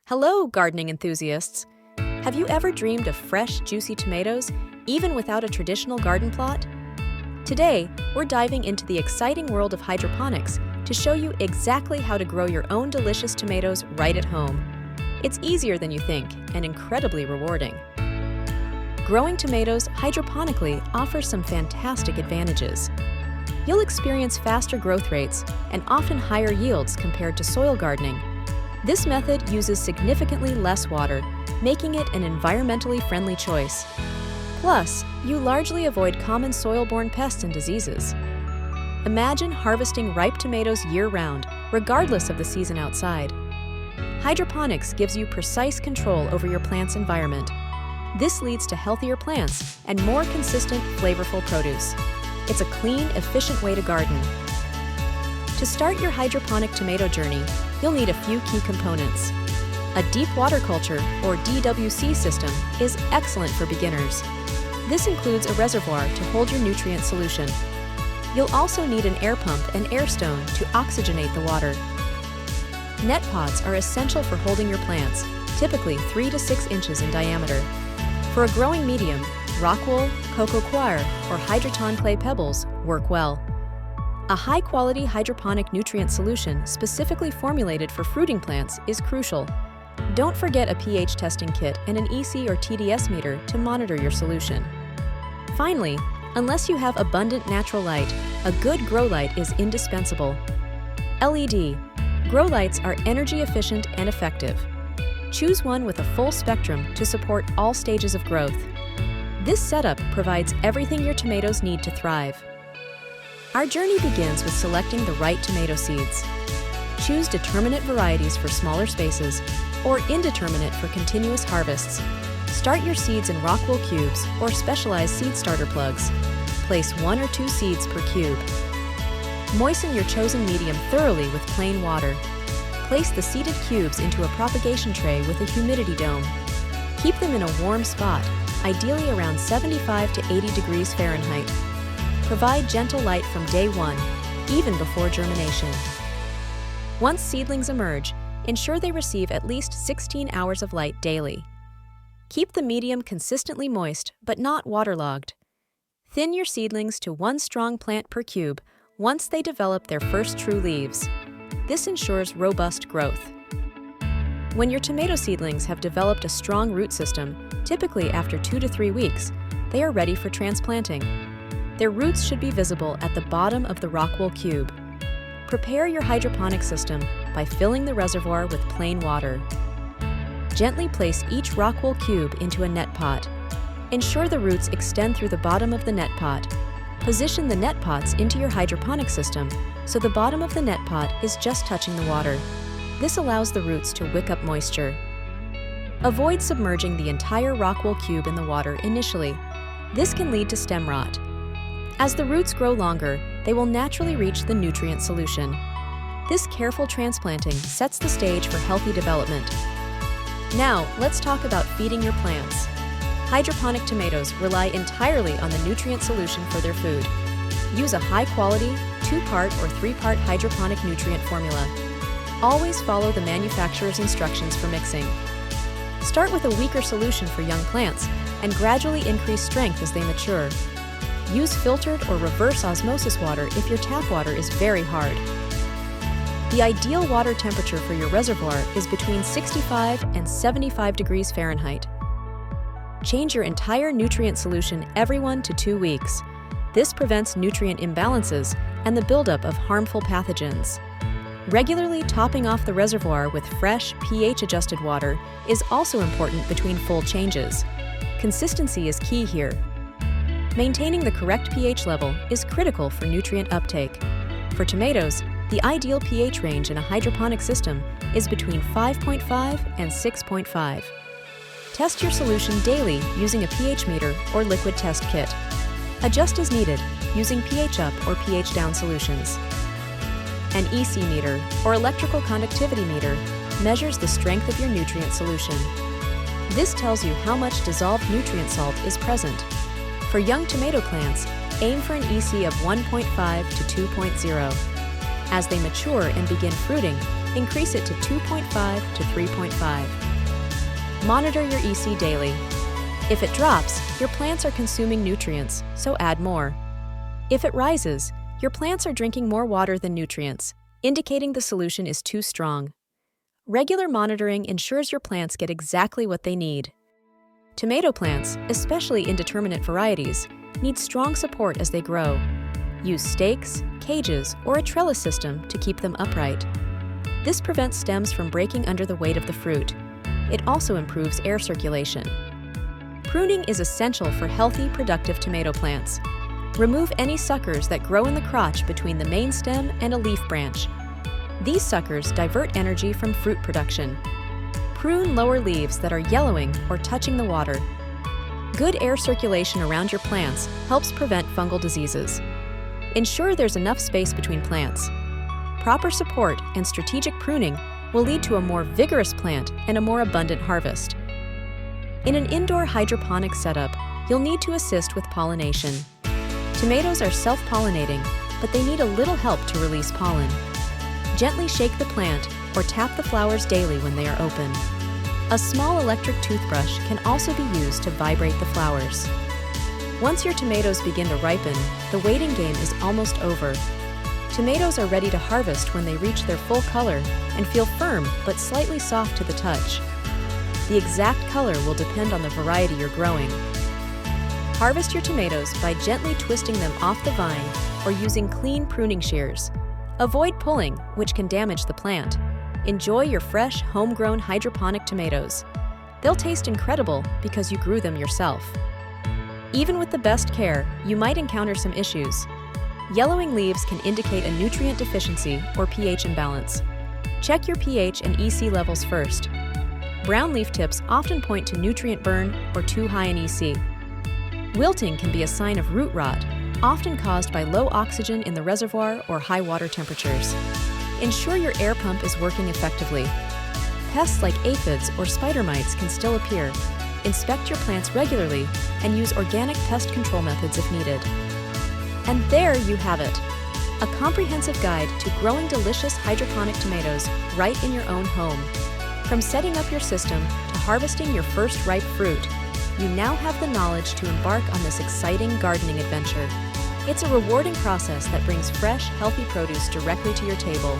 Hello, gardening enthusiasts! Have you ever dreamed of fresh, juicy tomatoes, even without a traditional garden plot? Today, we're diving into the exciting world of hydroponics to show you exactly how to grow your own delicious tomatoes right at home. It's easier than you think and incredibly rewarding. Growing tomatoes hydroponically offers some fantastic advantages. You'll experience faster growth rates and often higher yields compared to soil gardening. This method uses significantly less water, making it an environmentally friendly choice. Plus, you largely avoid common soil-borne pests and diseases. Imagine harvesting ripe tomatoes year-round, regardless of the season outside. Hydroponics gives you precise control over your plant's environment. This leads to healthier plants and more consistent, flavorful produce. It's a clean, efficient way to garden. To start your hydroponic tomato journey, you'll need a few key components. A deep water culture, or DWC system, is excellent for beginners. This includes a reservoir to hold your nutrient solution. You'll also need an air pump and air stone to oxygenate the water. Net pots are essential for holding your plants, typically 3 to 6 inches in diameter. For a growing medium, rock wool, cocoa coir, or hydroton clay pebbles work well. A high-quality hydroponic nutrient solution specifically formulated for fruiting plants is crucial. Don't forget a pH testing kit and an EC or TDS meter to monitor your solution. Finally, unless you have abundant natural light, a good grow light is indispensable. LED. Grow lights are energy efficient and effective. Choose one with a full spectrum to support all stages of growth. This setup provides everything your tomatoes need to thrive. Our journey begins with selecting the right tomato seeds. Choose determinate varieties for smaller spaces or indeterminate for continuous harvests. Start your seeds in rock wool cubes or specialized seed starter plugs. Place 1 or 2 seeds per cube. Moisten your chosen medium thoroughly with plain water. Place the seeded cubes into a propagation tray with a humidity dome. Keep them in a warm spot, ideally around 75 to 80 degrees Fahrenheit. Provide gentle light from day 1, even before germination. Once seedlings emerge, ensure they receive at least 16 hours of light daily. Keep the medium consistently moist, but not waterlogged. Thin your seedlings to 1 strong plant per cube once they develop their first true leaves. This ensures robust growth. When your tomato seedlings have developed a strong root system, typically after 2 to 3 weeks, they are ready for transplanting. Their roots should be visible at the bottom of the rock wool cube. Prepare your hydroponic system by filling the reservoir with plain water. Gently place each rock wool cube into a net pot. Ensure the roots extend through the bottom of the net pot. Position the net pots into your hydroponic system so the bottom of the net pot is just touching the water. This allows the roots to wick up moisture. Avoid submerging the entire rock wool cube in the water initially. This can lead to stem rot. As the roots grow longer, they will naturally reach the nutrient solution. This careful transplanting sets the stage for healthy development. Now, let's talk about feeding your plants. Hydroponic tomatoes rely entirely on the nutrient solution for their food. Use a high-quality, 2-part or 3-part hydroponic nutrient formula. Always follow the manufacturer's instructions for mixing. Start with a weaker solution for young plants and gradually increase strength as they mature. Use filtered or reverse osmosis water if your tap water is very hard. The ideal water temperature for your reservoir is between 65 and 75 degrees Fahrenheit. Change your entire nutrient solution every 1 to 2 weeks. This prevents nutrient imbalances and the buildup of harmful pathogens. Regularly topping off the reservoir with fresh, pH-adjusted water is also important between full changes. Consistency is key here. Maintaining the correct pH level is critical for nutrient uptake. For tomatoes, the ideal pH range in a hydroponic system is between 5.5 and 6.5. Test your solution daily using a pH meter or liquid test kit. Adjust as needed using pH up or pH down solutions. An EC meter, or electrical conductivity meter, measures the strength of your nutrient solution. This tells you how much dissolved nutrient salt is present. For young tomato plants, aim for an EC of 1.5 to 2.0. As they mature and begin fruiting, increase it to 2.5 to 3.5. Monitor your EC daily. If it drops, your plants are consuming nutrients, so add more. If it rises, your plants are drinking more water than nutrients, indicating the solution is too strong. Regular monitoring ensures your plants get exactly what they need. Tomato plants, especially indeterminate varieties, need strong support as they grow. Use stakes, cages, or a trellis system to keep them upright. This prevents stems from breaking under the weight of the fruit. It also improves air circulation. Pruning is essential for healthy, productive tomato plants. Remove any suckers that grow in the crotch between the main stem and a leaf branch. These suckers divert energy from fruit production. Prune lower leaves that are yellowing or touching the water. Good air circulation around your plants helps prevent fungal diseases. Ensure there's enough space between plants. Proper support and strategic pruning will lead to a more vigorous plant and a more abundant harvest. In an indoor hydroponic setup, you'll need to assist with pollination. Tomatoes are self-pollinating, but they need a little help to release pollen. Gently shake the plant or tap the flowers daily when they are open. A small electric toothbrush can also be used to vibrate the flowers. Once your tomatoes begin to ripen, the waiting game is almost over. Tomatoes are ready to harvest when they reach their full color and feel firm but slightly soft to the touch. The exact color will depend on the variety you're growing. Harvest your tomatoes by gently twisting them off the vine or using clean pruning shears. Avoid pulling, which can damage the plant. Enjoy your fresh, homegrown hydroponic tomatoes. They'll taste incredible because you grew them yourself. Even with the best care, you might encounter some issues. Yellowing leaves can indicate a nutrient deficiency or pH imbalance. Check your pH and EC levels first. Brown leaf tips often point to nutrient burn or too high in EC. Wilting can be a sign of root rot, often caused by low oxygen in the reservoir or high water temperatures. Ensure your air pump is working effectively. Pests like aphids or spider mites can still appear. Inspect your plants regularly and use organic pest control methods if needed. And there you have it, a comprehensive guide to growing delicious hydroponic tomatoes right in your own home. From setting up your system to harvesting your first ripe fruit, you now have the knowledge to embark on this exciting gardening adventure. It's a rewarding process that brings fresh, healthy produce directly to your table.